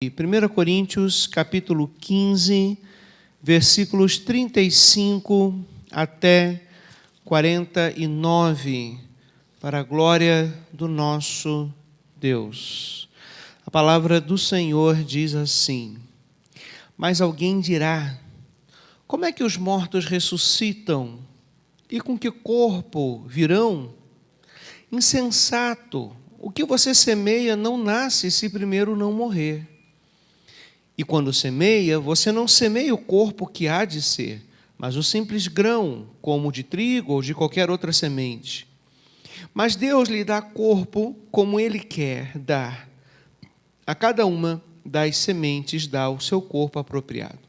1 Coríntios, capítulo 15, versículos 35 até 49, para a glória do nosso Deus. A palavra do Senhor diz assim: Mas alguém dirá, como é que os mortos ressuscitam? E com que corpo virão? Insensato, o que você semeia não nasce se primeiro não morrer. E quando semeia, você não semeia o corpo que há de ser, mas o simples grão, como de trigo ou de qualquer outra semente. Mas Deus lhe dá corpo como Ele quer dar. A cada uma das sementes dá o seu corpo apropriado.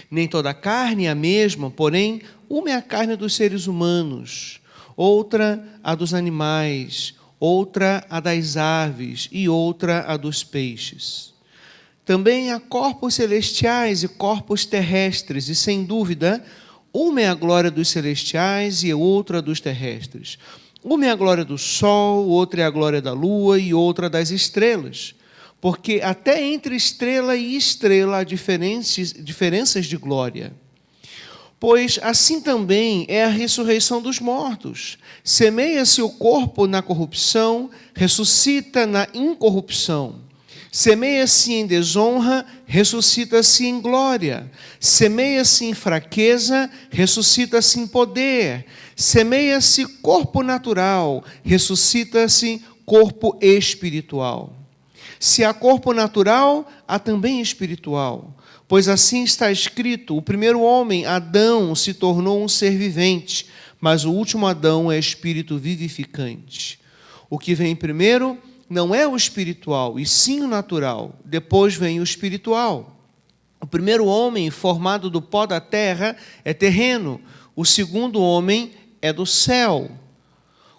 Nem toda a carne é a mesma, porém, uma é a carne dos seres humanos, outra a dos animais, outra a das aves e outra a dos peixes. Também há corpos celestiais e corpos terrestres, e sem dúvida, uma é a glória dos celestiais e outra dos terrestres. Uma é a glória do sol, outra é a glória da lua e outra das estrelas. Porque até entre estrela e estrela há diferenças de glória. Pois assim também é a ressurreição dos mortos. Semeia-se o corpo na corrupção, ressuscita na incorrupção. Semeia-se em desonra, ressuscita-se em glória. Semeia-se em fraqueza, ressuscita-se em poder. Semeia-se corpo natural, ressuscita-se corpo espiritual. Se há corpo natural, há também espiritual. Pois assim está escrito, o primeiro homem, Adão, se tornou um ser vivente, mas o último Adão é espírito vivificante. O que vem primeiro não é o espiritual, e sim o natural. Depois vem o espiritual. O primeiro homem, formado do pó da terra, é terreno. O segundo homem é do céu.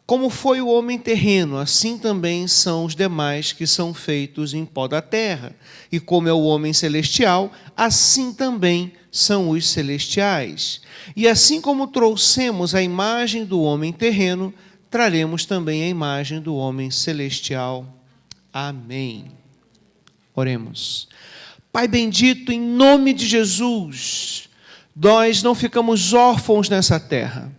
Como foi o homem terreno, assim também são os demais que são feitos em pó da terra. E como é o homem celestial, assim também são os celestiais. E assim como trouxemos a imagem do homem terreno, traremos também a imagem do homem celestial. Amém. Oremos. Pai bendito, em nome de Jesus, nós não ficamos órfãos nessa terra.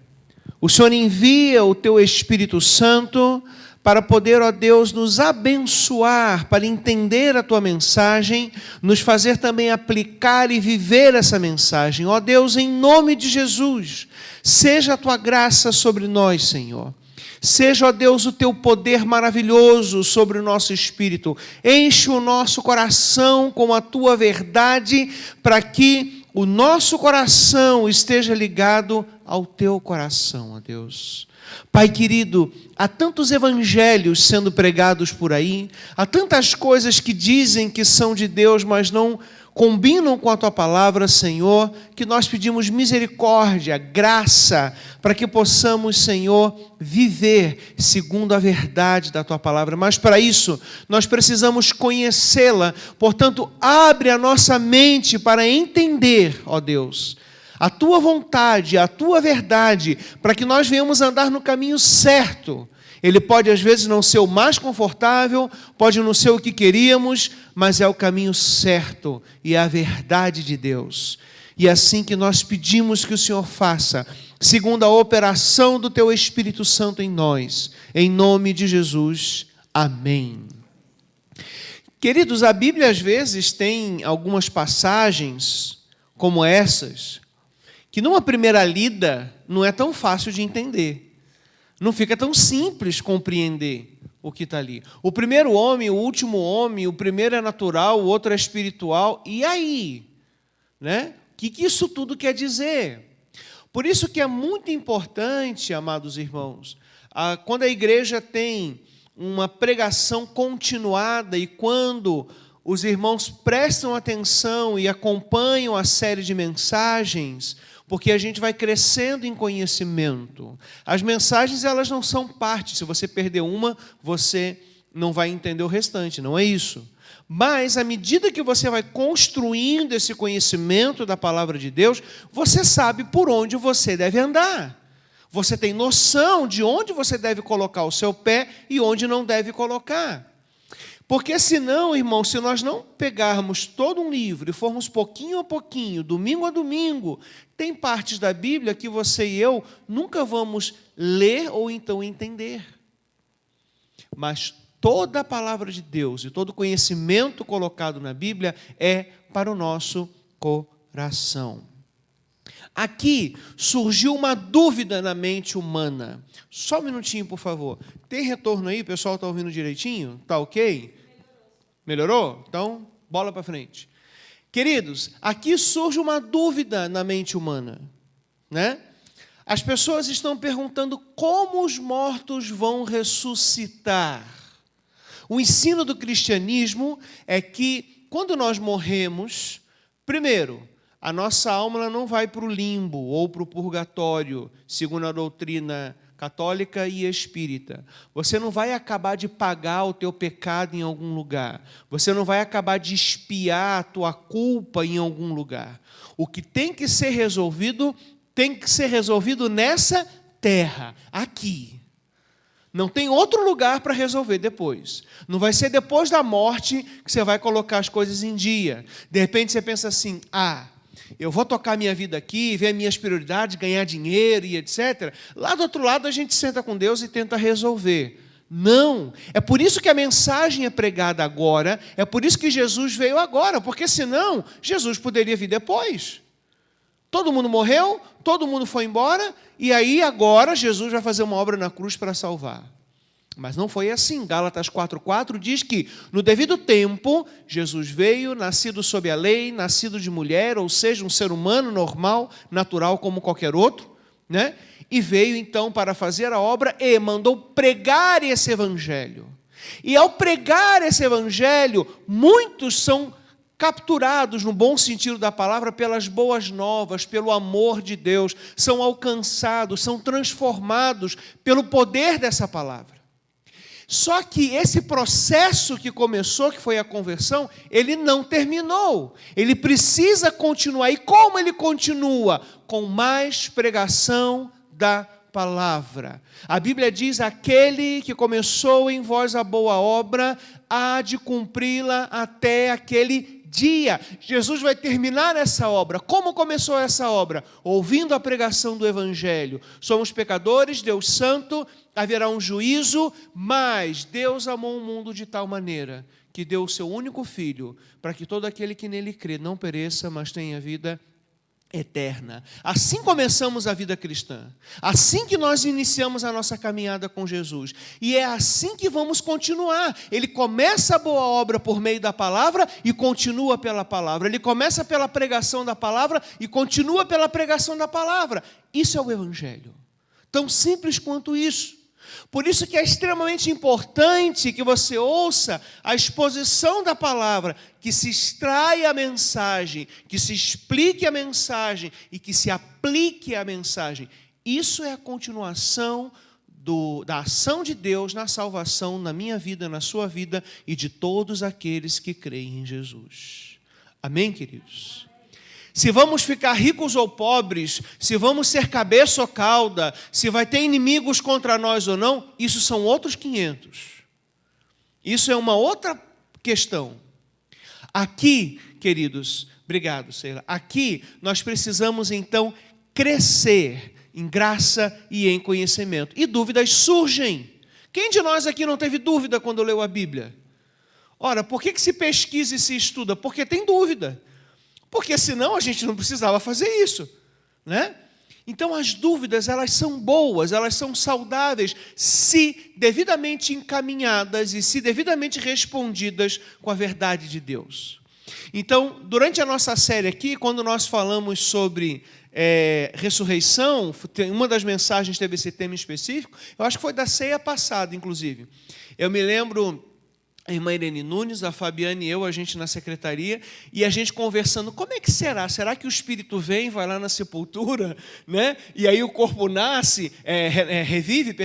O Senhor envia o Teu Espírito Santo para poder, ó Deus, nos abençoar, para entender a Tua mensagem, nos fazer também aplicar e viver essa mensagem. Ó Deus, em nome de Jesus, seja a Tua graça sobre nós, Senhor. Seja, ó Deus, o Teu poder maravilhoso sobre o nosso espírito. Enche o nosso coração com a Tua verdade, para que o nosso coração esteja ligado ao Teu coração, ó Deus. Pai querido, há tantos evangelhos sendo pregados por aí, há tantas coisas que dizem que são de Deus, mas não combinam com a Tua palavra, Senhor, que nós pedimos misericórdia, graça, para que possamos, Senhor, viver segundo a verdade da Tua palavra. Mas para isso, nós precisamos conhecê-la. Portanto, abre a nossa mente para entender, ó Deus, a Tua vontade, a Tua verdade, para que nós venhamos andar no caminho certo. Ele pode, às vezes, não ser o mais confortável, pode não ser o que queríamos, mas é o caminho certo e é a verdade de Deus. E é assim que nós pedimos que o Senhor faça, segundo a operação do Teu Espírito Santo em nós. Em nome de Jesus. Amém. Queridos, a Bíblia, às vezes, tem algumas passagens como essas, que numa primeira lida não é tão fácil de entender. Não fica tão simples compreender o que está ali. O primeiro homem, o último homem, o primeiro é natural, o outro é espiritual. E aí? Né? O que isso tudo quer dizer? Por isso que é muito importante, amados irmãos, quando a igreja tem uma pregação continuada e quando os irmãos prestam atenção e acompanham a série de mensagens, porque a gente vai crescendo em conhecimento. As mensagens, elas não são parte. Se você perder uma, você não vai entender o restante, não é isso. Mas, à medida que você vai construindo esse conhecimento da palavra de Deus, você sabe por onde você deve andar. Você tem noção de onde você deve colocar o seu pé e onde não deve colocar. Porque senão, irmão, se nós não pegarmos todo um livro e formos pouquinho a pouquinho, domingo a domingo, tem partes da Bíblia que você e eu nunca vamos ler ou então entender. Mas toda a palavra de Deus e todo o conhecimento colocado na Bíblia é para o nosso coração. Aqui surgiu uma dúvida na mente humana. Só um minutinho, por favor. Tem retorno aí? O pessoal está ouvindo direitinho? Está ok? Melhorou? Então, bola para frente. Queridos, aqui surge uma dúvida na mente humana, né? As pessoas estão perguntando como os mortos vão ressuscitar. O ensino do cristianismo é que, quando nós morremos, primeiro, a nossa alma ela não vai para o limbo ou para o purgatório, segundo a doutrina católica e espírita. Você não vai acabar de pagar o teu pecado em algum lugar. Você não vai acabar de expiar a tua culpa em algum lugar. O que tem que ser resolvido nessa terra, aqui. Não tem outro lugar para resolver depois. Não vai ser depois da morte que você vai colocar as coisas em dia. De repente você pensa assim, eu vou tocar minha vida aqui, ver as minhas prioridades, ganhar dinheiro e etc. Lá do outro lado a gente senta com Deus e tenta resolver. Não, é por isso que a mensagem é pregada agora, é por isso que Jesus veio agora, porque senão Jesus poderia vir depois. Todo mundo morreu, todo mundo foi embora, e aí agora Jesus vai fazer uma obra na cruz para salvar. Mas não foi assim. Gálatas 4,4 diz que, no devido tempo, Jesus veio, nascido sob a lei, nascido de mulher, ou seja, um ser humano normal, natural como qualquer outro, né? E veio então para fazer a obra e mandou pregar esse evangelho. E ao pregar esse evangelho, muitos são capturados, no bom sentido da palavra, pelas boas novas, pelo amor de Deus, são alcançados, são transformados pelo poder dessa palavra. Só que esse processo que começou, que foi a conversão, ele não terminou. Ele precisa continuar. E como ele continua? Com mais pregação da palavra. A Bíblia diz, aquele que começou em vós a boa obra, há de cumpri-la até aquele dia. Jesus vai terminar essa obra. Como começou essa obra? Ouvindo a pregação do Evangelho. Somos pecadores, Deus santo, haverá um juízo, mas Deus amou o mundo de tal maneira que deu o seu único Filho, para que todo aquele que nele crê não pereça, mas tenha vida eterna. Assim começamos a vida cristã. Assim que nós iniciamos a nossa caminhada com Jesus. E é assim que vamos continuar. Ele começa a boa obra por meio da palavra e continua pela palavra. Ele começa pela pregação da palavra e continua pela pregação da palavra. Isso é o Evangelho. Tão simples quanto isso. Por isso que é extremamente importante que você ouça a exposição da palavra, que se extraia a mensagem, que se explique a mensagem e que se aplique a mensagem. Isso é a continuação da ação de Deus na salvação, na minha vida, na sua vida e de todos aqueles que creem em Jesus. Amém, queridos? Se vamos ficar ricos ou pobres, se vamos ser cabeça ou cauda, se vai ter inimigos contra nós ou não, isso são outros 500. Isso é uma outra questão. Aqui, queridos, obrigado, Sheila. Aqui nós precisamos então crescer em graça e em conhecimento. E dúvidas surgem. Quem de nós aqui não teve dúvida quando leu a Bíblia? Ora, por que se pesquisa e se estuda? Porque tem dúvida. Porque senão a gente não precisava fazer isso, né? Então as dúvidas, elas são boas, elas são saudáveis, se devidamente encaminhadas e se devidamente respondidas com a verdade de Deus. Então, durante a nossa série aqui, quando nós falamos sobre ressurreição, uma das mensagens teve esse tema específico, eu acho que foi da ceia passada, inclusive. Eu me lembro, a irmã Irene Nunes, a Fabiana e eu, a gente na secretaria, e a gente conversando, como é que será? Será que o Espírito vem, vai lá na sepultura, né? E aí o corpo nasce, revive,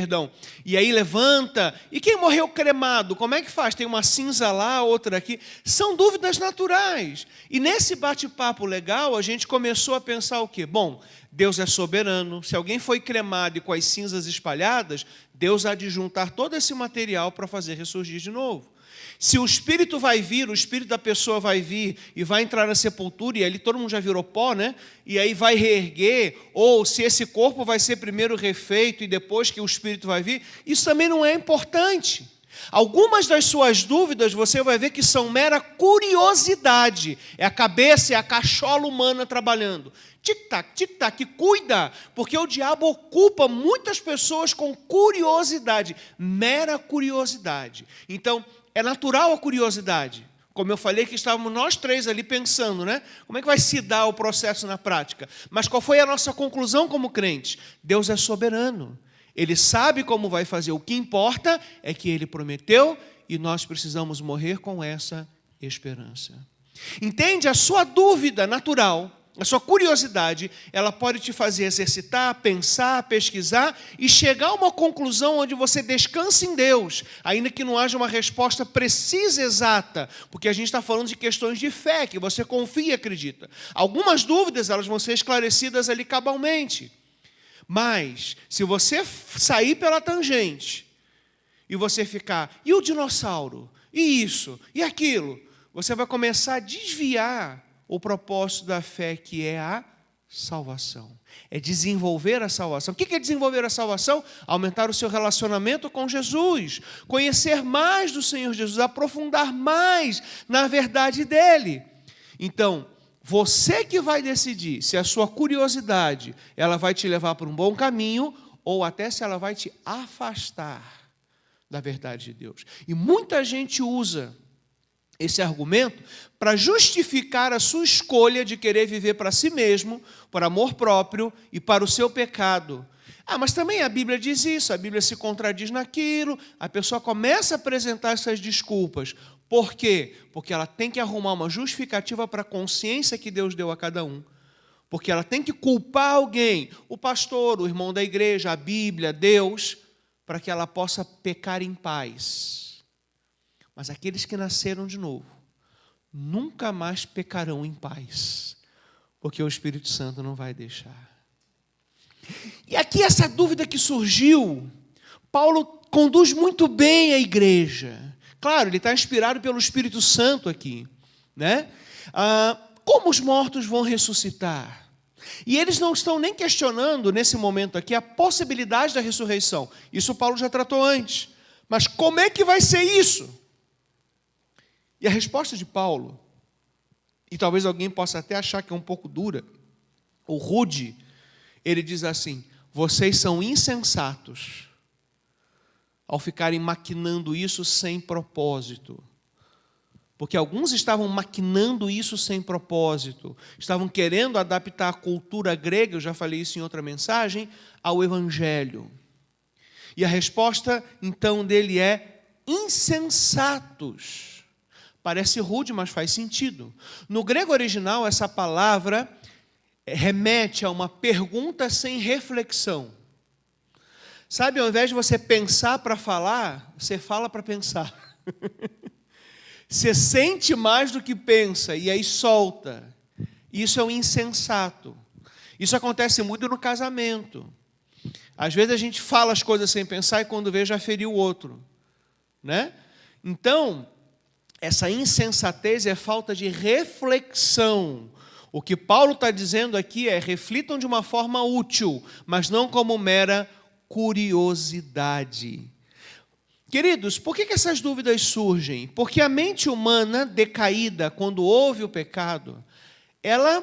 e aí levanta, e quem morreu cremado, como é que faz? Tem uma cinza lá, outra aqui, são dúvidas naturais. E nesse bate-papo legal, a gente começou a pensar o quê? Bom, Deus é soberano, se alguém foi cremado e com as cinzas espalhadas, Deus há de juntar todo esse material para fazer ressurgir de novo. Se o espírito vai vir, o espírito da pessoa vai vir e vai entrar na sepultura, e ali todo mundo já virou pó, né? E aí vai reerguer, ou se esse corpo vai ser primeiro refeito e depois que o espírito vai vir, isso também não é importante. Algumas das suas dúvidas você vai ver que são mera curiosidade. É a cabeça, é a cachola humana trabalhando. Tic-tac, tic-tac, cuida, porque o diabo ocupa muitas pessoas com curiosidade, mera curiosidade. Então, é natural a curiosidade. Como eu falei que estávamos nós três ali pensando, né? Como é que vai se dar o processo na prática? Mas qual foi a nossa conclusão como crentes? Deus é soberano. Ele sabe como vai fazer. O que importa é que Ele prometeu e nós precisamos morrer com essa esperança. Entende? A sua dúvida natural, a sua curiosidade, ela pode te fazer exercitar, pensar, pesquisar e chegar a uma conclusão onde você descansa em Deus, ainda que não haja uma resposta precisa, exata, porque a gente está falando de questões de fé, que você confia e acredita. Algumas dúvidas, elas vão ser esclarecidas ali cabalmente. Mas, se você sair pela tangente e você ficar, e o dinossauro? E isso? E aquilo? Você vai começar a desviar o propósito da fé, que é a salvação. É desenvolver a salvação. O que é desenvolver a salvação? Aumentar o seu relacionamento com Jesus, conhecer mais do Senhor Jesus, aprofundar mais na verdade dEle. Então, você que vai decidir se a sua curiosidade ela vai te levar para um bom caminho ou até se ela vai te afastar da verdade de Deus. E muita gente usa esse argumento para justificar a sua escolha de querer viver para si mesmo, por amor próprio e para o seu pecado. Mas também a Bíblia diz isso, a Bíblia se contradiz naquilo, a pessoa começa a apresentar essas desculpas. Por quê? Porque ela tem que arrumar uma justificativa para a consciência que Deus deu a cada um. Porque ela tem que culpar alguém, o pastor, o irmão da igreja, a Bíblia, Deus, para que ela possa pecar em paz. Mas aqueles que nasceram de novo, nunca mais pecarão em paz, porque o Espírito Santo não vai deixar. E aqui essa dúvida que surgiu, Paulo conduz muito bem a igreja. Claro, ele está inspirado pelo Espírito Santo aqui, né? Como os mortos vão ressuscitar? E eles não estão nem questionando, nesse momento aqui, a possibilidade da ressurreição. Isso Paulo já tratou antes. Mas como é que vai ser isso? E a resposta de Paulo, e talvez alguém possa até achar que é um pouco dura, ou rude, ele diz assim: vocês são insensatos ao ficarem maquinando isso sem propósito. Porque alguns estavam maquinando isso sem propósito, estavam querendo adaptar a cultura grega, eu já falei isso em outra mensagem, ao Evangelho. E a resposta, então, dele é insensatos. Parece rude, mas faz sentido. No grego original, essa palavra remete a uma pergunta sem reflexão. Sabe, ao invés de você pensar para falar, você fala para pensar. Você sente mais do que pensa e aí solta. Isso é um insensato. Isso acontece muito no casamento. Às vezes a gente fala as coisas sem pensar e quando vê já feriu o outro, né? Então, essa insensatez é falta de reflexão. O que Paulo está dizendo aqui é: reflitam de uma forma útil, mas não como mera curiosidade. Queridos, por que essas dúvidas surgem? Porque a mente humana decaída, quando houve o pecado, ela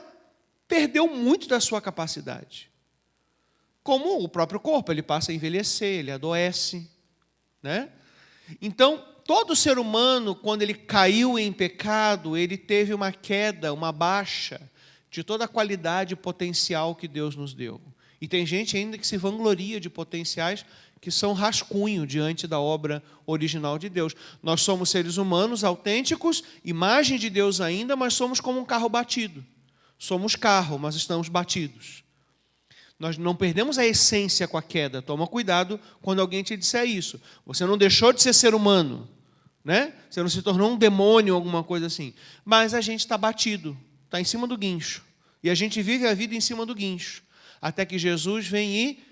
perdeu muito da sua capacidade. Como o próprio corpo, ele passa a envelhecer, ele adoece, né? Então, todo ser humano, quando ele caiu em pecado, ele teve uma queda, uma baixa de toda a qualidade e potencial que Deus nos deu. E tem gente ainda que se vangloria de potenciais que são rascunho diante da obra original de Deus. Nós somos seres humanos autênticos, imagem de Deus ainda, mas somos como um carro batido. Somos carro, mas estamos batidos. Nós não perdemos a essência com a queda. Toma cuidado quando alguém te disser isso. Você não deixou de ser ser humano, né? Você não se tornou um demônio, alguma coisa assim. Mas a gente está batido, está em cima do guincho. E a gente vive a vida em cima do guincho. Até que Jesus vem e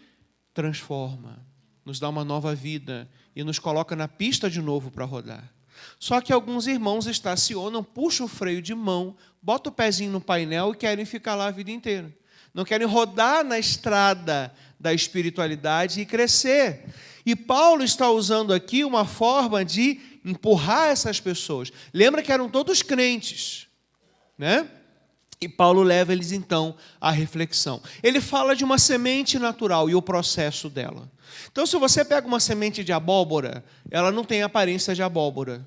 transforma, nos dá uma nova vida e nos coloca na pista de novo para rodar. Só que alguns irmãos estacionam, puxam o freio de mão, botam o pezinho no painel e querem ficar lá a vida inteira. Não querem rodar na estrada da espiritualidade e crescer. E Paulo está usando aqui uma forma de empurrar essas pessoas. Lembra que eram todos crentes, né? E Paulo leva eles, então, à reflexão. Ele fala de uma semente natural e o processo dela. Então, se você pega uma semente de abóbora, ela não tem aparência de abóbora,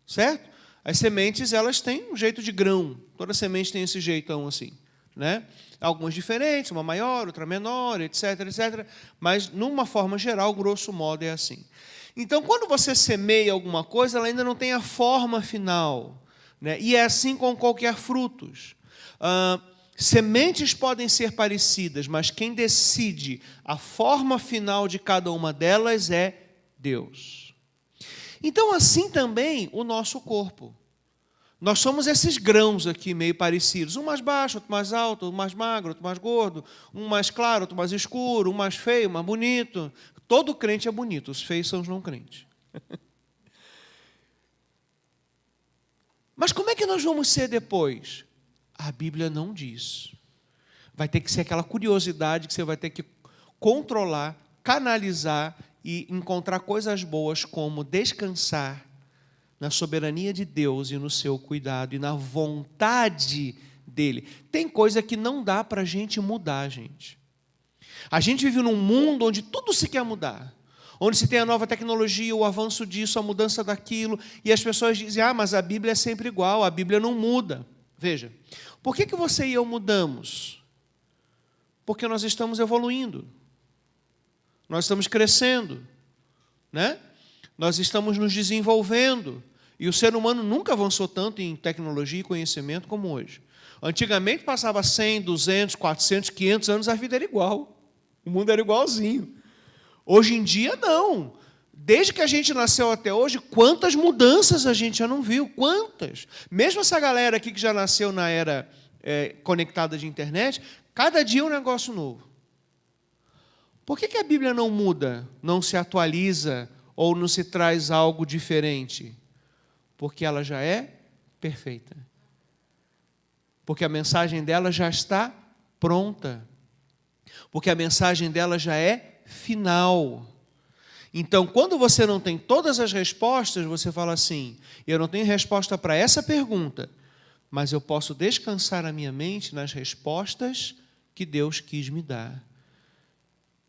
certo? As sementes, elas têm um jeito de grão. Toda semente tem esse jeitão assim, né? Algumas diferentes, uma maior, outra menor, etc, etc. Mas, numa forma geral, grosso modo, é assim. Então, quando você semeia alguma coisa, ela ainda não tem a forma final, né? E é assim com qualquer frutos. Sementes podem ser parecidas, mas quem decide a forma final de cada uma delas é Deus. Então, assim também o nosso corpo. Nós somos esses grãos aqui meio parecidos. Um mais baixo, outro mais alto, um mais magro, outro mais gordo, um mais claro, outro mais escuro, um mais feio, um mais bonito. Todo crente é bonito, os feios são os não crentes. Mas como é que nós vamos ser depois? A Bíblia não diz. Vai ter que ser aquela curiosidade que você vai ter que controlar, canalizar e encontrar coisas boas como descansar na soberania de Deus e no seu cuidado e na vontade dele. Tem coisa que não dá para a gente mudar, gente. A gente vive num mundo onde tudo se quer mudar. Onde se tem a nova tecnologia, o avanço disso, a mudança daquilo, e as pessoas dizem, mas a Bíblia é sempre igual, a Bíblia não muda. Veja, por que você e eu mudamos? Porque nós estamos evoluindo. Nós estamos crescendo, né? Nós estamos nos desenvolvendo. E o ser humano nunca avançou tanto em tecnologia e conhecimento como hoje. Antigamente passava 100, 200, 400, 500 anos, a vida era igual. O mundo era igualzinho. Hoje em dia, não. Desde que a gente nasceu até hoje, quantas mudanças a gente já não viu? Quantas? Mesmo essa galera aqui que já nasceu na era conectada de internet, cada dia é um negócio novo. Por que a Bíblia não muda, não se atualiza ou não se traz algo diferente? Porque ela já é perfeita. Porque a mensagem dela já está pronta. Porque a mensagem dela já é final. Então, quando você não tem todas as respostas, você fala assim, eu não tenho resposta para essa pergunta, mas eu posso descansar a minha mente nas respostas que Deus quis me dar.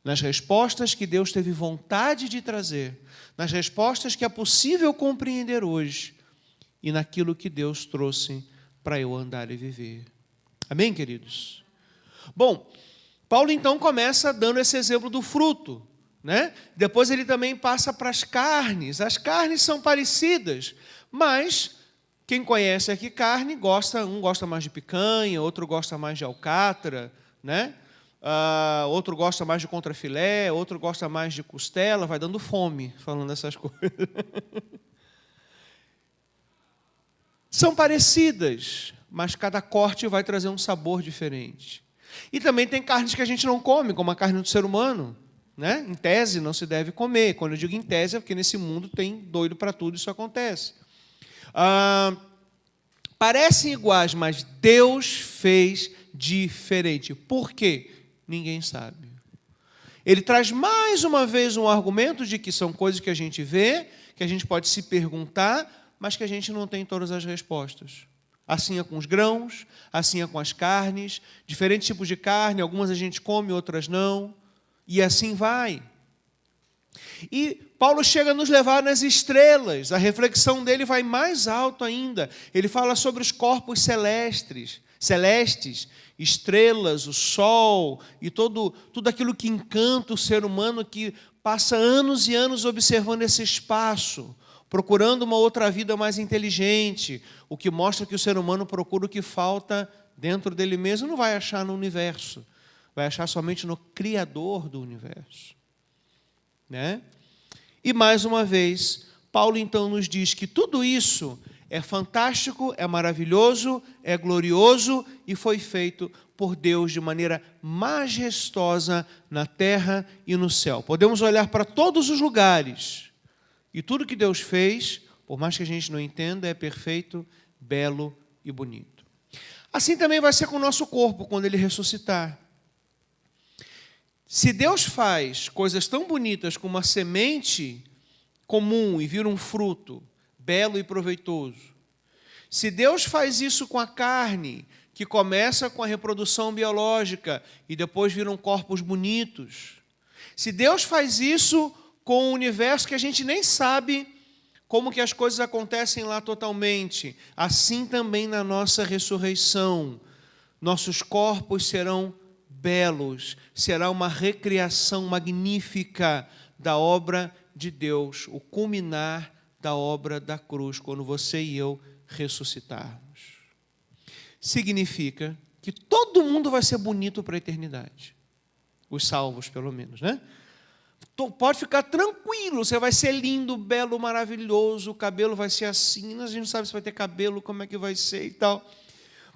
Nas respostas que Deus teve vontade de trazer. Nas respostas que é possível compreender hoje. E naquilo que Deus trouxe para eu andar e viver. Amém, queridos? Bom, Paulo então começa dando esse exemplo do fruto, né? Depois ele também passa para as carnes. As carnes são parecidas, mas quem conhece aqui carne, um gosta mais de picanha, outro gosta mais de alcatra, né? Outro gosta mais de contrafilé, outro gosta mais de costela, vai dando fome falando essas coisas. São parecidas, mas cada corte vai trazer um sabor diferente. E também tem carnes que a gente não come, como a carne do ser humano, né? Em tese não se deve comer. Quando eu digo em tese é porque nesse mundo tem doido para tudo, isso acontece. Parecem iguais, mas Deus fez diferente. Por quê? Ninguém sabe. Ele traz mais uma vez um argumento de que são coisas que a gente vê, que a gente pode se perguntar, mas que a gente não tem todas as respostas. Assim é com os grãos, assim é com as carnes, diferentes tipos de carne, algumas a gente come, outras não, e assim vai. E Paulo chega a nos levar nas estrelas, a reflexão dele vai mais alto ainda. Ele fala sobre os corpos celestes, estrelas, o sol e tudo aquilo que encanta o ser humano que passa anos e anos observando esse espaço, procurando uma outra vida mais inteligente, o que mostra que o ser humano procura o que falta dentro dele mesmo, não vai achar no universo, vai achar somente no Criador do universo. Né? E mais uma vez, Paulo então nos diz que tudo isso é fantástico, é maravilhoso, é glorioso e foi feito por Deus de maneira majestosa na terra e no céu. Podemos olhar para todos os lugares e tudo que Deus fez por mais que a gente não entenda, é perfeito, belo e bonito. Assim também vai ser com o nosso corpo quando ele ressuscitar. Se Deus faz coisas tão bonitas como uma semente comum e vira um fruto belo e proveitoso, se Deus faz isso com a carne, que começa com a reprodução biológica e depois viram corpos bonitos, se Deus faz isso com o universo que a gente nem sabe como que as coisas acontecem lá totalmente, assim também na nossa ressurreição, nossos corpos serão belos, será uma recriação magnífica da obra de Deus, o culminar da obra da cruz, quando você e eu ressuscitarmos. Significa que todo mundo vai ser bonito para a eternidade. Os salvos, pelo menos, né? Pode ficar tranquilo, você vai ser lindo, belo, maravilhoso, o cabelo vai ser assim, a gente não sabe se vai ter cabelo, como é que vai ser e tal.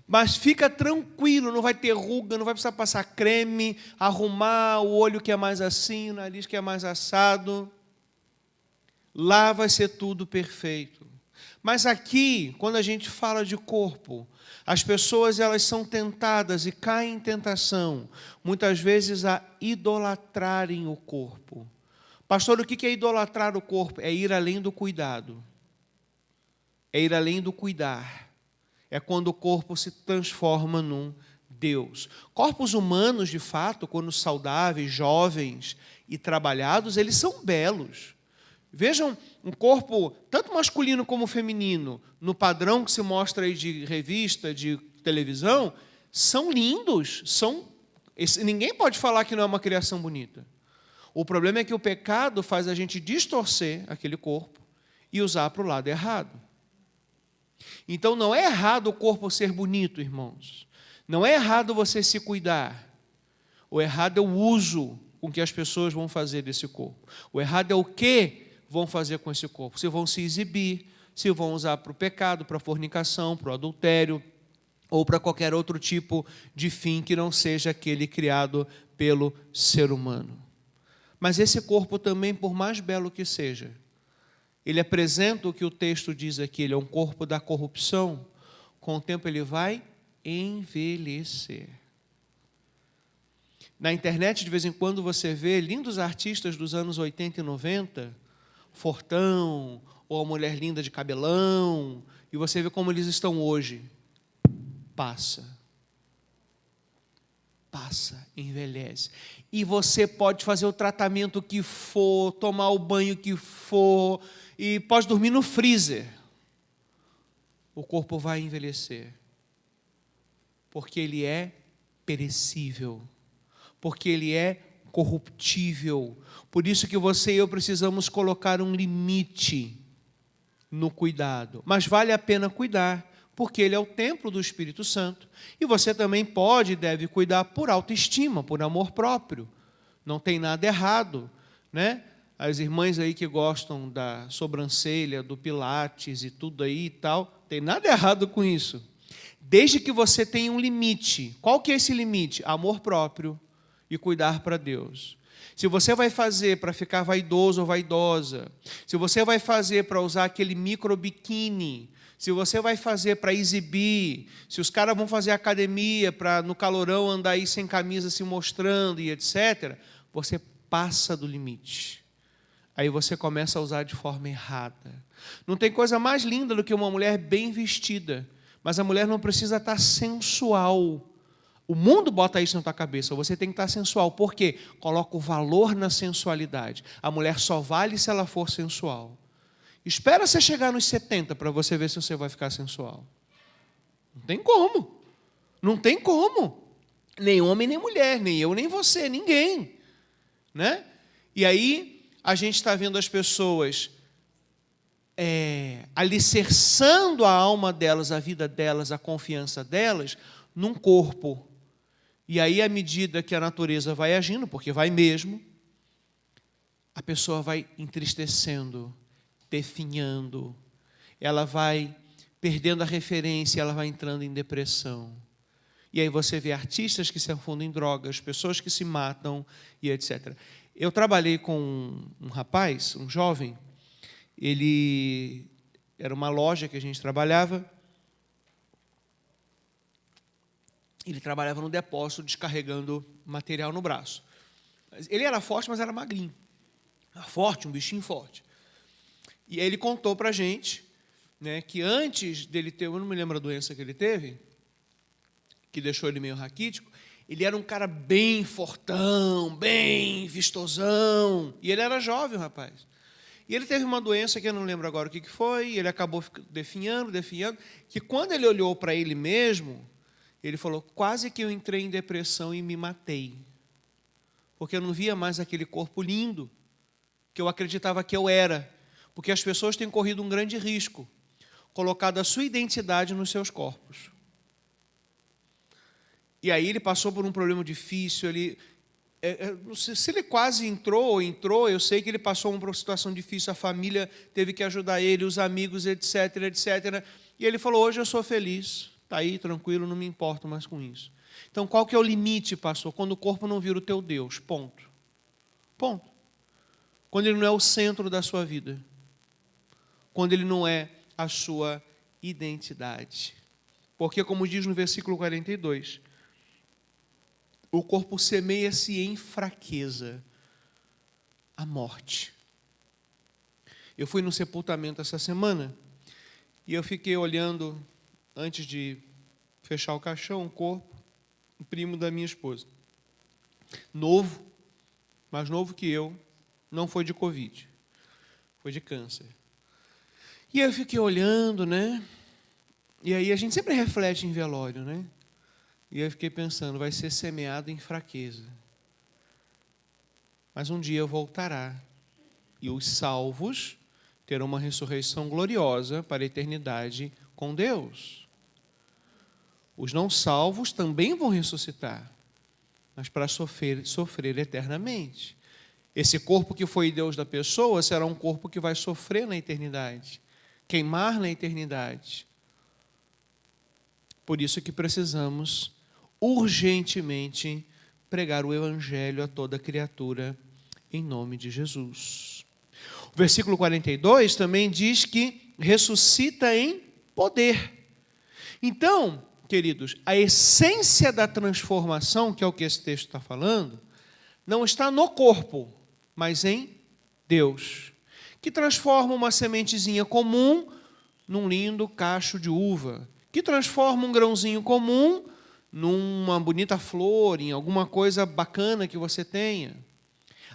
Mas fica tranquilo, não vai ter ruga, não vai precisar passar creme, arrumar o olho que é mais assim, o nariz que é mais assado. Lá vai ser tudo perfeito. Mas aqui, quando a gente fala de corpo, as pessoas elas são tentadas e caem em tentação, muitas vezes a idolatrarem o corpo. Pastor, o que é idolatrar o corpo? É ir além do cuidado. É ir além do cuidar. É quando o corpo se transforma num Deus. Corpos humanos, de fato, quando saudáveis, jovens e trabalhados, eles são belos. Vejam um corpo, tanto masculino como feminino, no padrão que se mostra aí de revista, de televisão, são lindos. Ninguém pode falar que não é uma criação bonita. O problema é que o pecado faz a gente distorcer aquele corpo e usar para o lado errado. Então não é errado o corpo ser bonito, irmãos. Não é errado você se cuidar. O errado é o uso com que as pessoas vão fazer desse corpo. O errado é o que vão fazer com esse corpo. Se vão se exibir, se vão usar para o pecado, para a fornicação, para o adultério, ou para qualquer outro tipo de fim que não seja aquele criado pelo ser humano. Mas esse corpo também, por mais belo que seja, ele apresenta o que o texto diz aqui, ele é um corpo da corrupção, com o tempo ele vai envelhecer. Na internet, de vez em quando, você vê lindos artistas dos anos 80 e 90, fortão, ou a mulher linda de cabelão, e você vê como eles estão hoje. Passa, envelhece. E você pode fazer o tratamento que for, tomar o banho que for, e pode dormir no freezer. O corpo vai envelhecer. Porque ele é perecível. Porque ele é corruptível. Por isso que você e eu precisamos colocar um limite no cuidado. Mas vale a pena cuidar, porque ele é o templo do Espírito Santo. E você também pode e deve cuidar por autoestima, por amor próprio. Não tem nada errado, né? As irmãs aí que gostam da sobrancelha, do pilates e tudo aí e tal, tem nada errado com isso. Desde que você tenha um limite. Qual que é esse limite? Amor próprio e cuidar para Deus. Se você vai fazer para ficar vaidoso ou vaidosa, se você vai fazer para usar aquele micro biquíni, se você vai fazer para exibir, se os caras vão fazer academia para no calorão andar aí sem camisa se mostrando e etc., você passa do limite. Aí você começa a usar de forma errada. Não tem coisa mais linda do que uma mulher bem vestida, mas a mulher não precisa estar sensual. O mundo bota isso na tua cabeça, você tem que estar sensual. Por quê? Coloca o valor na sensualidade. A mulher só vale se ela for sensual. Espera você chegar nos 70 para você ver se você vai ficar sensual. Não tem como. Não tem como. Nem homem, nem mulher, nem eu, nem você, ninguém. Né? E aí, a gente está vendo as pessoas alicerçando a alma delas, a vida delas, a confiança delas, num corpo. E aí, à medida que a natureza vai agindo, porque vai mesmo, a pessoa vai entristecendo, definhando, ela vai perdendo a referência, ela vai entrando em depressão. E aí você vê artistas que se afundam em drogas, pessoas que se matam e etc. Eu trabalhei com um rapaz, um jovem, ele era uma loja que a gente trabalhava. Ele trabalhava no depósito, descarregando material no braço. Ele era forte, mas era magrinho. Era forte, um bichinho forte. E aí ele contou para a gente, né, que antes dele ter, eu não me lembro a doença que ele teve, que deixou ele meio raquítico, ele era um cara bem fortão, bem vistosão. E ele era jovem, o rapaz. E ele teve uma doença que eu não lembro agora o que foi, e ele acabou definhando, que quando ele olhou para ele mesmo, ele falou, quase que eu entrei em depressão e me matei. Porque eu não via mais aquele corpo lindo que eu acreditava que eu era. Porque as pessoas têm corrido um grande risco, colocado a sua identidade nos seus corpos. E aí ele passou por um problema difícil, não sei se ele quase entrou, eu sei que ele passou por uma situação difícil, a família teve que ajudar ele, os amigos, etc, etc. E ele falou, hoje eu sou feliz, está aí, tranquilo, não me importo mais com isso. Então, qual que é o limite, pastor? Quando o corpo não vira o teu Deus, ponto. Ponto. Quando ele não é o centro da sua vida. Quando ele não é a sua identidade. Porque, como diz no versículo 42, o corpo semeia-se em fraqueza, a morte. Eu fui no sepultamento essa semana e eu fiquei olhando, antes de fechar o caixão, um corpo, um primo da minha esposa. Novo, mais novo que eu, não foi de Covid, foi de câncer. E aí eu fiquei olhando, né? E aí a gente sempre reflete em velório, né? E eu fiquei pensando, vai ser semeado em fraqueza. Mas um dia voltará. E os salvos terão uma ressurreição gloriosa para a eternidade com Deus. Os não salvos também vão ressuscitar, mas para sofrer eternamente. Esse corpo que foi Deus da pessoa será um corpo que vai sofrer na eternidade, queimar na eternidade. Por isso que precisamos urgentemente pregar o Evangelho a toda criatura, em nome de Jesus. O versículo 42 também diz que ressuscita em poder. Então, queridos, a essência da transformação, que é o que esse texto está falando, não está no corpo, mas em Deus, que transforma uma sementezinha comum num lindo cacho de uva, que transforma um grãozinho comum numa bonita flor, em alguma coisa bacana que você tenha.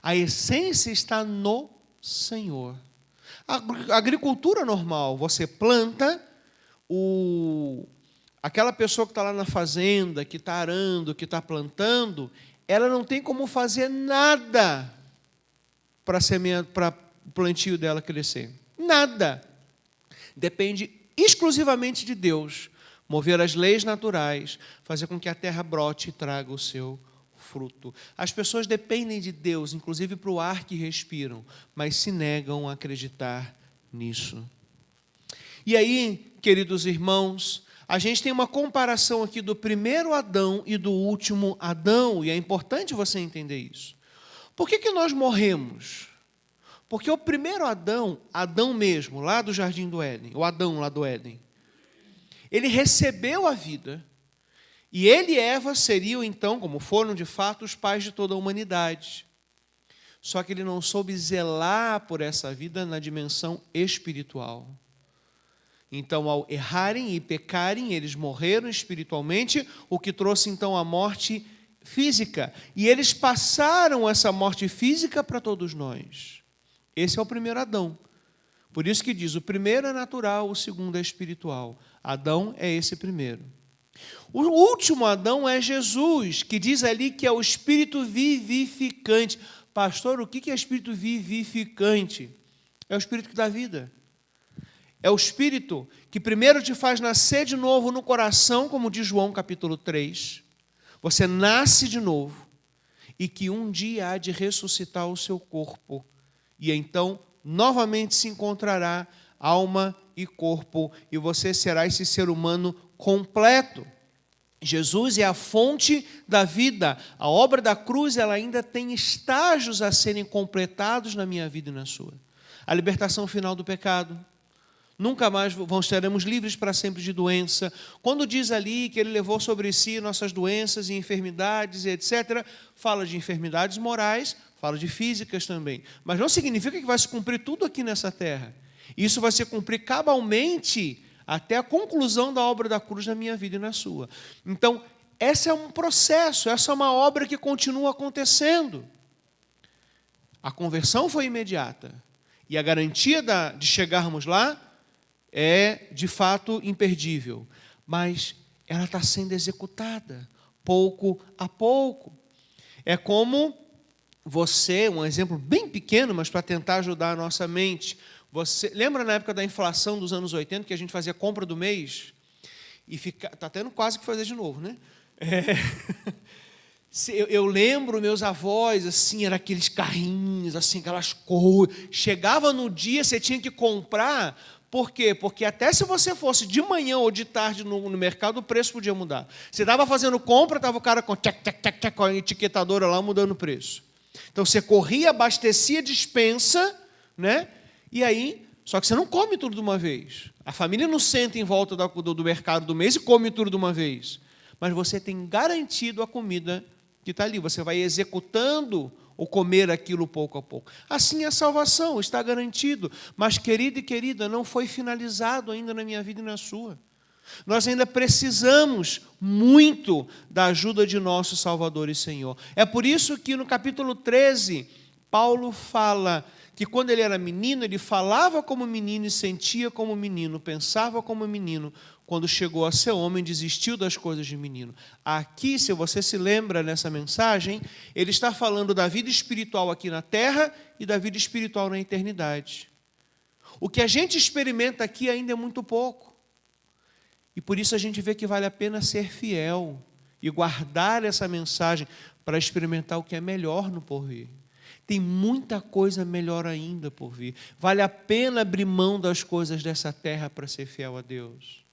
A essência está no Senhor. A agricultura normal, você planta, aquela pessoa que está lá na fazenda, que está arando, que está plantando, ela não tem como fazer nada para o plantio dela crescer. Nada. Depende exclusivamente de Deus mover as leis naturais, fazer com que a terra brote e traga o seu fruto. As pessoas dependem de Deus, inclusive para o ar que respiram, mas se negam a acreditar nisso. E aí, queridos irmãos, a gente tem uma comparação aqui do primeiro Adão e do último Adão, e é importante você entender isso. Por que nós morremos? Porque o primeiro Adão, Adão mesmo, lá do Jardim do Éden, o Adão lá do Éden, ele recebeu a vida, e ele e Eva seriam então, como foram de fato, os pais de toda a humanidade. Só que ele não soube zelar por essa vida na dimensão espiritual. Então, ao errarem e pecarem, eles morreram espiritualmente, o que trouxe então a morte física. E eles passaram essa morte física para todos nós. Esse é o primeiro Adão. Por isso que diz, o primeiro é natural, o segundo é espiritual. Adão é esse primeiro. O último Adão é Jesus, que diz ali que é o espírito vivificante. Pastor, o que é espírito vivificante? É o espírito que dá vida. É o espírito que primeiro te faz nascer de novo no coração, como diz João capítulo 3. Você nasce de novo e que um dia há de ressuscitar o seu corpo. E então, novamente se encontrará alma e corpo, e você será esse ser humano completo. Jesus é a fonte da vida. A obra da cruz, ela ainda tem estágios a serem completados na minha vida e na sua. A libertação final do pecado, Nunca mais estaremos livres para sempre de doença. Quando diz ali que ele levou sobre si nossas doenças e enfermidades, e etc., fala de enfermidades morais, fala de físicas também. Mas não significa que vai se cumprir tudo aqui nessa terra. Isso vai se cumprir cabalmente até a conclusão da obra da cruz na minha vida e na sua. Então, esse é um processo, essa é uma obra que continua acontecendo. A conversão foi imediata. E a garantia de chegarmos lá é, de fato, imperdível. Mas ela está sendo executada, pouco a pouco. É como você, um exemplo bem pequeno, mas para tentar ajudar a nossa mente. Você lembra na época da inflação dos anos 80, que a gente fazia compra do mês? E está tendo quase que fazer de novo, né? Eu lembro meus avós, assim, eram aqueles carrinhos, assim, aquelas coisas. Chegava no dia, você tinha que comprar. Por quê? Porque até se você fosse de manhã ou de tarde no mercado, o preço podia mudar. Você estava fazendo compra, estava o cara com a etiquetadora lá mudando o preço. Então você corria, abastecia a despensa, né? E aí, só que você não come tudo de uma vez. A família não senta em volta do mercado do mês e come tudo de uma vez. Mas você tem garantido a comida que está ali. Você vai executando o comer aquilo pouco a pouco. Assim a salvação está garantido. Mas, querido e querida, não foi finalizado ainda na minha vida e na sua. Nós ainda precisamos muito da ajuda de nosso Salvador e Senhor. É por isso que no capítulo 13, Paulo fala que quando ele era menino, ele falava como menino e sentia como menino, pensava como menino. Quando chegou a ser homem, desistiu das coisas de menino. Aqui, se você se lembra nessa mensagem, ele está falando da vida espiritual aqui na terra e da vida espiritual na eternidade. O que a gente experimenta aqui ainda é muito pouco. E por isso a gente vê que vale a pena ser fiel e guardar essa mensagem para experimentar o que é melhor no porvir. Tem muita coisa melhor ainda por vir. Vale a pena abrir mão das coisas dessa terra para ser fiel a Deus.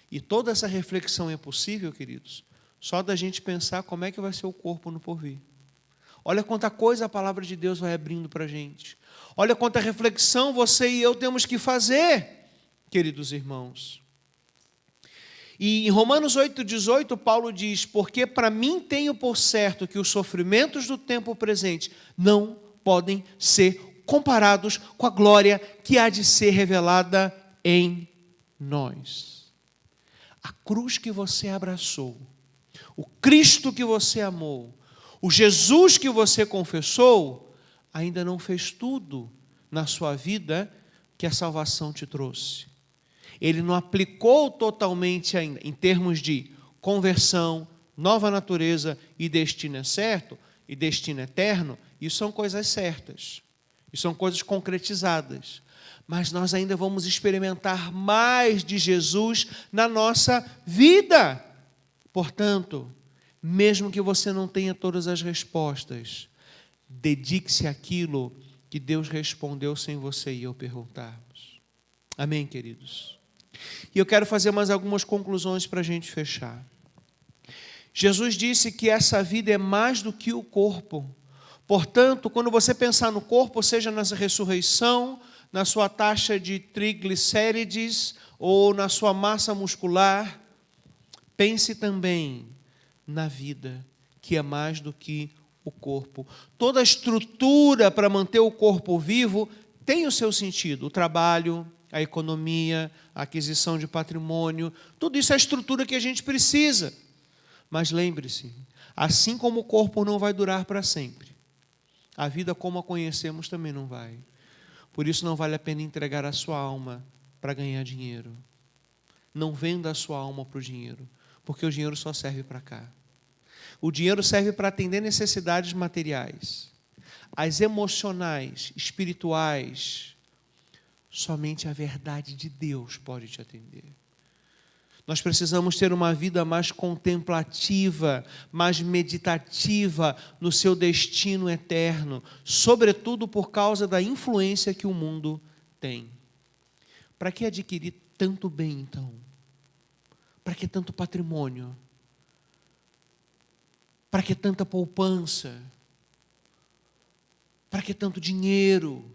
E toda essa reflexão é possível, queridos, só da gente pensar como é que vai ser o corpo no porvir. Olha quanta coisa a palavra de Deus vai abrindo para a gente. Olha quanta reflexão você e eu temos que fazer, queridos irmãos. E em Romanos 8,18, Paulo diz: porque para mim tenho por certo que os sofrimentos do tempo presente não podem ser comparados com a glória que há de ser revelada em nós. A cruz que você abraçou, o Cristo que você amou, o Jesus que você confessou, ainda não fez tudo na sua vida que a salvação te trouxe. Ele não aplicou totalmente ainda, em termos de conversão, nova natureza e destino certo, e destino eterno. Isso são coisas certas, isso são coisas concretizadas. Mas nós ainda vamos experimentar mais de Jesus na nossa vida. Portanto, mesmo que você não tenha todas as respostas, dedique-se àquilo que Deus respondeu sem você e eu perguntarmos. Amém, queridos? E eu quero fazer mais algumas conclusões para a gente fechar. Jesus disse que essa vida é mais do que o corpo. Portanto, quando você pensar no corpo, seja na ressurreição, na sua taxa de triglicérides ou na sua massa muscular, pense também na vida, que é mais do que o corpo. Toda a estrutura para manter o corpo vivo tem o seu sentido. O trabalho, a economia, a aquisição de patrimônio, tudo isso é a estrutura que a gente precisa. Mas lembre-se, assim como o corpo não vai durar para sempre, a vida como a conhecemos também não vai. Por isso não vale a pena entregar a sua alma para ganhar dinheiro. Não venda a sua alma para o dinheiro, porque o dinheiro só serve para cá. O dinheiro serve para atender necessidades materiais. As emocionais, espirituais, somente a verdade de Deus pode te atender. Nós precisamos ter uma vida mais contemplativa, mais meditativa no seu destino eterno, sobretudo por causa da influência que o mundo tem. Para que adquirir tanto bem, então? Para que tanto patrimônio? Para que tanta poupança? Para que tanto dinheiro?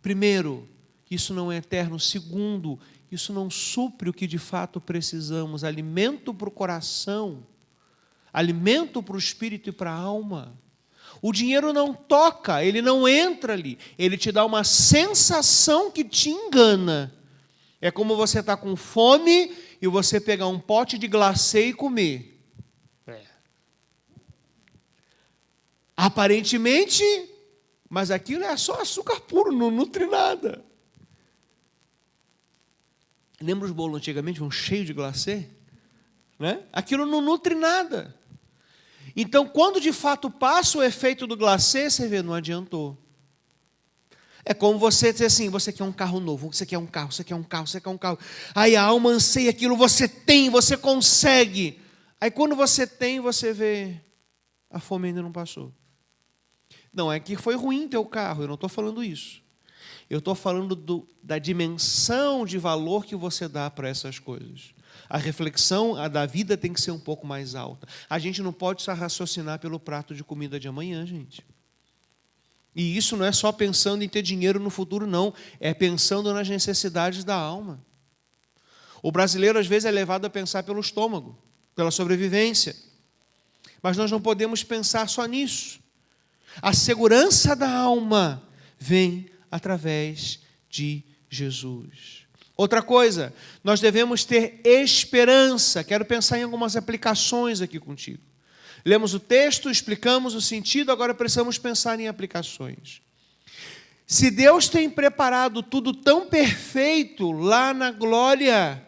Primeiro, isso não é eterno. Segundo, isso não supre o que de fato precisamos, alimento para o coração, alimento para o espírito e para a alma. O dinheiro não toca, ele não entra ali, ele te dá uma sensação que te engana. É como você está com fome e você pegar um pote de glacê e comer. Aparentemente, mas aquilo é só açúcar puro, não nutre nada. Lembra os bolos antigamente, um cheio de glacê? Né? Aquilo não nutre nada. Então, quando de fato passa o efeito do glacê, você vê, não adiantou. É como você dizer assim, você quer um carro novo, você quer um carro, você quer um carro, você quer um carro. Aí a alma anseia aquilo, você tem, você consegue. Aí quando você tem, você vê, a fome ainda não passou. Não é que foi ruim ter o carro, eu não estou falando isso. Eu estou falando da dimensão de valor que você dá para essas coisas. A reflexão da vida tem que ser um pouco mais alta. A gente não pode só raciocinar pelo prato de comida de amanhã, gente. E isso não é só pensando em ter dinheiro no futuro, não. É pensando nas necessidades da alma. O brasileiro, às vezes, é levado a pensar pelo estômago, pela sobrevivência. Mas nós não podemos pensar só nisso. A segurança da alma vem através de Jesus. Outra coisa, nós devemos ter esperança. Quero pensar em algumas aplicações aqui contigo. Lemos o texto, explicamos o sentido, agora precisamos pensar em aplicações. Se Deus tem preparado tudo tão perfeito lá na glória,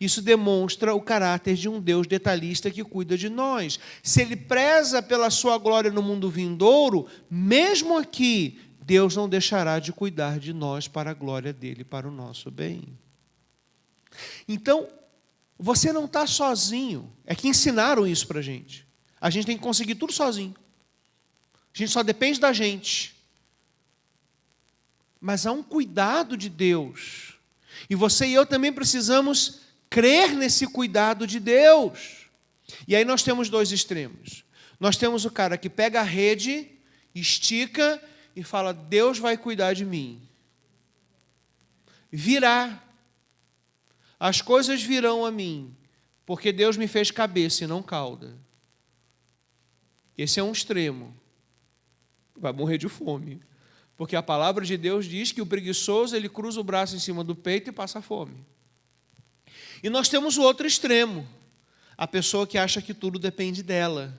isso demonstra o caráter de um Deus detalhista que cuida de nós. Se Ele preza pela sua glória no mundo vindouro, mesmo aqui, Deus não deixará de cuidar de nós para a glória dEle, para o nosso bem. Então, você não está sozinho. É que ensinaram isso para a gente. A gente tem que conseguir tudo sozinho. A gente só depende da gente. Mas há um cuidado de Deus. E você e eu também precisamos crer nesse cuidado de Deus. E aí nós temos dois extremos. Nós temos o cara que pega a rede, estica e fala, Deus vai cuidar de mim. Virá. As coisas virão a mim, porque Deus me fez cabeça e não cauda. Esse é um extremo. Vai morrer de fome. Porque a palavra de Deus diz que o preguiçoso, ele cruza o braço em cima do peito e passa fome. E nós temos o outro extremo. A pessoa que acha que tudo depende dela.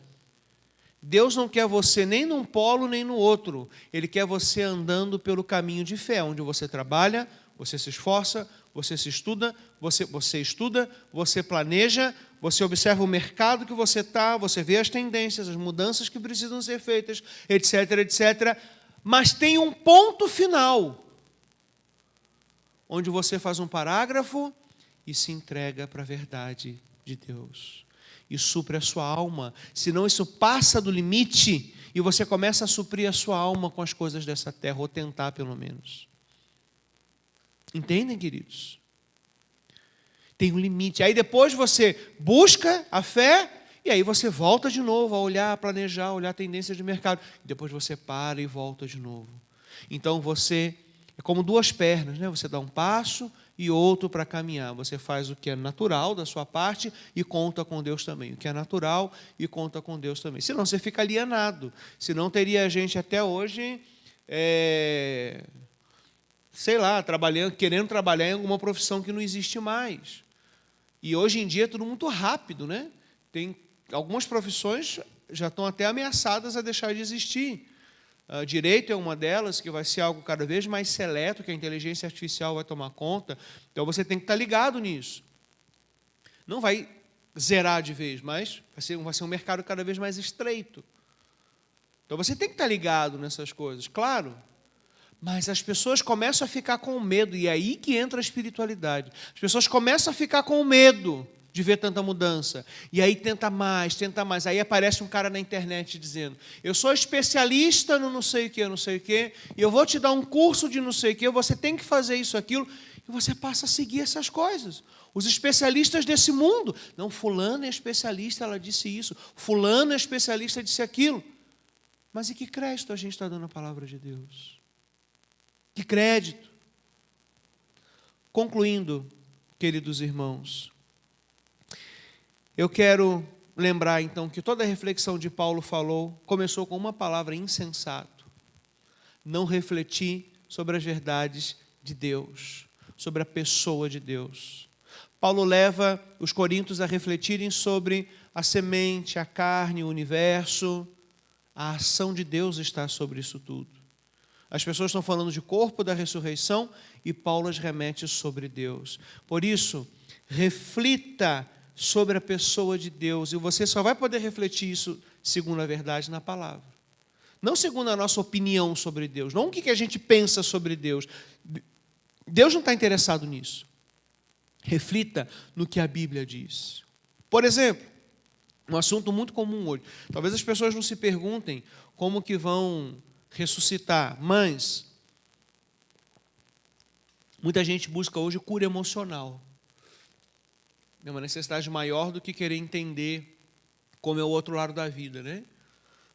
Deus não quer você nem num polo nem no outro. Ele quer você andando pelo caminho de fé, onde você trabalha, você se esforça, você estuda, você planeja, você observa o mercado que você está, você vê as tendências, as mudanças que precisam ser feitas, etc, etc. Mas tem um ponto final, onde você faz um parágrafo e se entrega para a verdade de Deus. E supre a sua alma. Senão isso passa do limite e você começa a suprir a sua alma com as coisas dessa terra, ou tentar pelo menos. Entendem, queridos? Tem um limite. Aí depois você busca a fé e aí você volta de novo a olhar, a planejar, a olhar a tendência de mercado. Depois você para e volta de novo. Então você é como duas pernas, né? Você dá um passo e outro para caminhar. Você faz o que é natural da sua parte e conta com Deus também. O que é natural e conta com Deus também. Senão você fica alienado. Senão teria gente até hoje, sei lá, querendo trabalhar em alguma profissão que não existe mais. E hoje em dia é tudo muito rápido, né? Tem algumas profissões já estão até ameaçadas a deixar de existir. Direito é uma delas, que vai ser algo cada vez mais seleto, que a inteligência artificial vai tomar conta. Então você tem que estar ligado nisso. Não vai zerar de vez, mas vai ser um mercado cada vez mais estreito. Então você tem que estar ligado nessas coisas, claro. Mas as pessoas começam a ficar com medo, e é aí que entra a espiritualidade. As pessoas começam a ficar com medo de ver tanta mudança. E aí tenta mais. Aí aparece um cara na internet dizendo, eu sou especialista no não sei o que, e eu vou te dar um curso de não sei o que, você tem que fazer isso, aquilo, e você passa a seguir essas coisas. Os especialistas desse mundo. Não, fulano é especialista, ela disse isso. Fulano é especialista, disse aquilo. Mas e que crédito a gente está dando à palavra de Deus? Que crédito? Concluindo, queridos irmãos, eu quero lembrar então que toda a reflexão de Paulo falou começou com uma palavra: insensato. Não refletir sobre as verdades de Deus, sobre a pessoa de Deus. Paulo leva os coríntios a refletirem sobre a semente, a carne, o universo. A ação de Deus está sobre isso tudo. As pessoas estão falando de corpo da ressurreição e Paulo as remete sobre Deus. Por isso, reflita sobre a pessoa de Deus, e você só vai poder refletir isso segundo a verdade na palavra. Não segundo a nossa opinião sobre Deus, não o que a gente pensa sobre Deus. Deus não está interessado nisso. Reflita no que a Bíblia diz. Por exemplo, um assunto muito comum hoje. Talvez as pessoas não se perguntem como que vão ressuscitar, mas muita gente busca hoje cura emocional. É uma necessidade maior do que querer entender como é o outro lado da vida, né?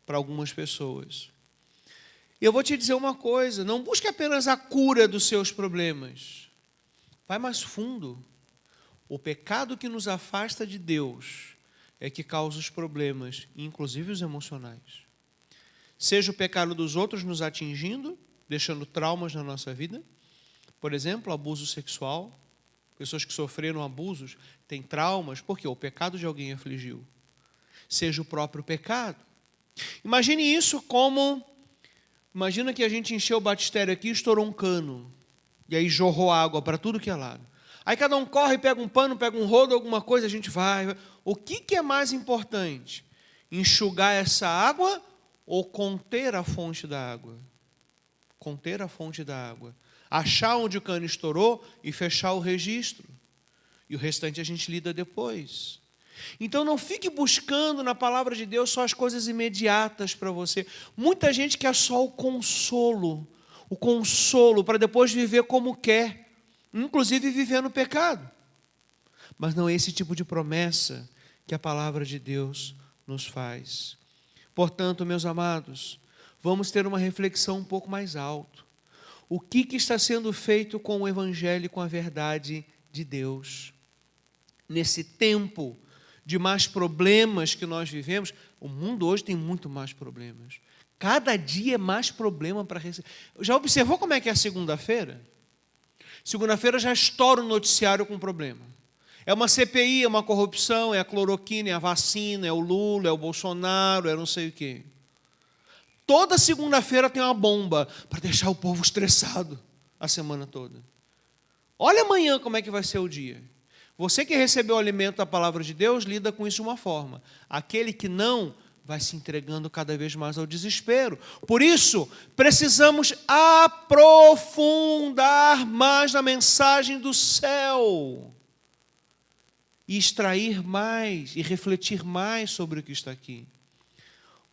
Para algumas pessoas. E eu vou te dizer uma coisa: não busque apenas a cura dos seus problemas. Vai mais fundo. O pecado que nos afasta de Deus é que causa os problemas, inclusive os emocionais. Seja o pecado dos outros nos atingindo, deixando traumas na nossa vida. Por exemplo, abuso sexual. Pessoas que sofreram abusos têm traumas porque o pecado de alguém afligiu. Seja o próprio pecado. Imagine isso como... Imagina que a gente encheu o batistério aqui e estourou um cano. E aí jorrou água para tudo que é lado. Aí cada um corre, pega um pano, pega um rodo, alguma coisa, a gente vai. O que é mais importante? Enxugar essa água ou conter a fonte da água? Conter a fonte da água. Achar onde o cano estourou e fechar o registro. E o restante a gente lida depois. Então não fique buscando na palavra de Deus só as coisas imediatas para você. Muita gente quer só o consolo para depois viver como quer, inclusive viver no pecado. Mas não é esse tipo de promessa que a palavra de Deus nos faz. Portanto, meus amados, vamos ter uma reflexão um pouco mais alto. O que está sendo feito com o Evangelho e com a verdade de Deus? Nesse tempo de mais problemas que nós vivemos, o mundo hoje tem muito mais problemas. Cada dia é mais problema para receber. Já observou como é que é a segunda-feira? Segunda-feira já estoura o noticiário com problema. É uma CPI, é uma corrupção, é a cloroquina, é a vacina, é o Lula, é o Bolsonaro, é não sei o quê. Toda segunda-feira tem uma bomba para deixar o povo estressado a semana toda. Olha amanhã como é que vai ser o dia. Você que recebeu o alimento da palavra de Deus, lida com isso de uma forma. Aquele que não, vai se entregando cada vez mais ao desespero. Por isso, precisamos aprofundar mais na mensagem do céu. E extrair mais, e refletir mais sobre o que está aqui.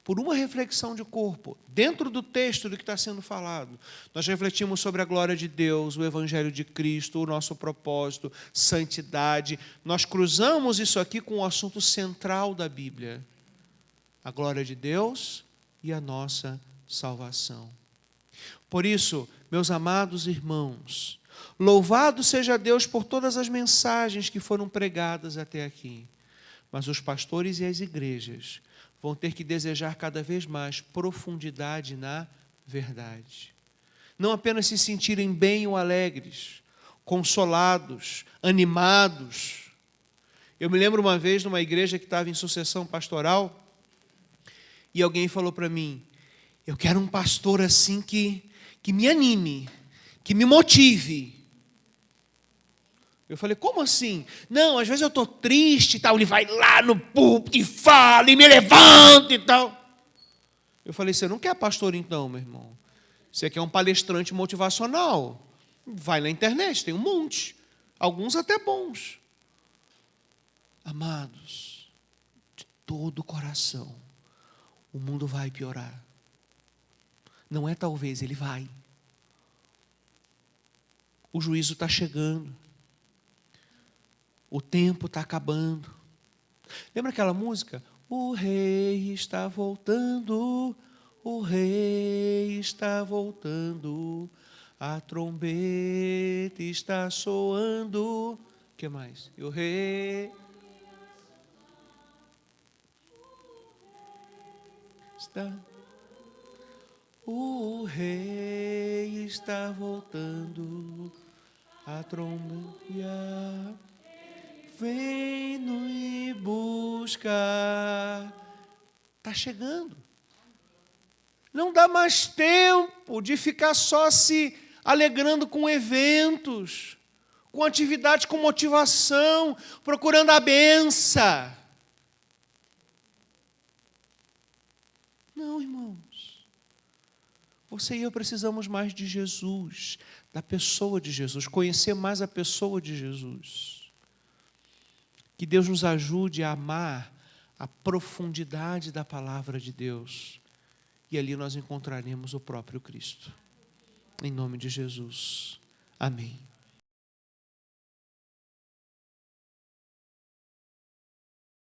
Por uma reflexão de corpo, dentro do texto do que está sendo falado, nós refletimos sobre a glória de Deus, o Evangelho de Cristo, o nosso propósito, santidade. Nós cruzamos isso aqui com o assunto central da Bíblia, a glória de Deus e a nossa salvação. Por isso, meus amados irmãos, louvado seja Deus por todas as mensagens que foram pregadas até aqui, mas os pastores e as igrejas vão ter que desejar cada vez mais profundidade na verdade. Não apenas se sentirem bem ou alegres, consolados, animados. Eu me lembro uma vez numa igreja que estava em sucessão pastoral e alguém falou para mim: eu quero um pastor assim que me anime, que me motive. Eu falei: como assim? Não, às vezes eu estou triste e tal. Ele vai lá no púlpito e fala e me levanta e tal. Eu falei: você não quer pastor então, meu irmão? Você quer um palestrante motivacional? Vai na internet, tem um monte. Alguns até bons. Amados, de todo o coração, o mundo vai piorar. Não é talvez, ele vai. O juízo está chegando. O tempo está acabando. Lembra aquela música? O rei está voltando, o rei está voltando, a trombeta está soando. O que mais? E o rei está... O rei está voltando, a trombeta vem nos buscar. Está chegando. Não dá mais tempo de ficar só se alegrando com eventos, com atividades com motivação, procurando a benção. Não, irmãos. Você e eu precisamos mais de Jesus, da pessoa de Jesus, conhecer mais a pessoa de Jesus. Que Deus nos ajude a amar a profundidade da palavra de Deus. E ali nós encontraremos o próprio Cristo. Em nome de Jesus. Amém.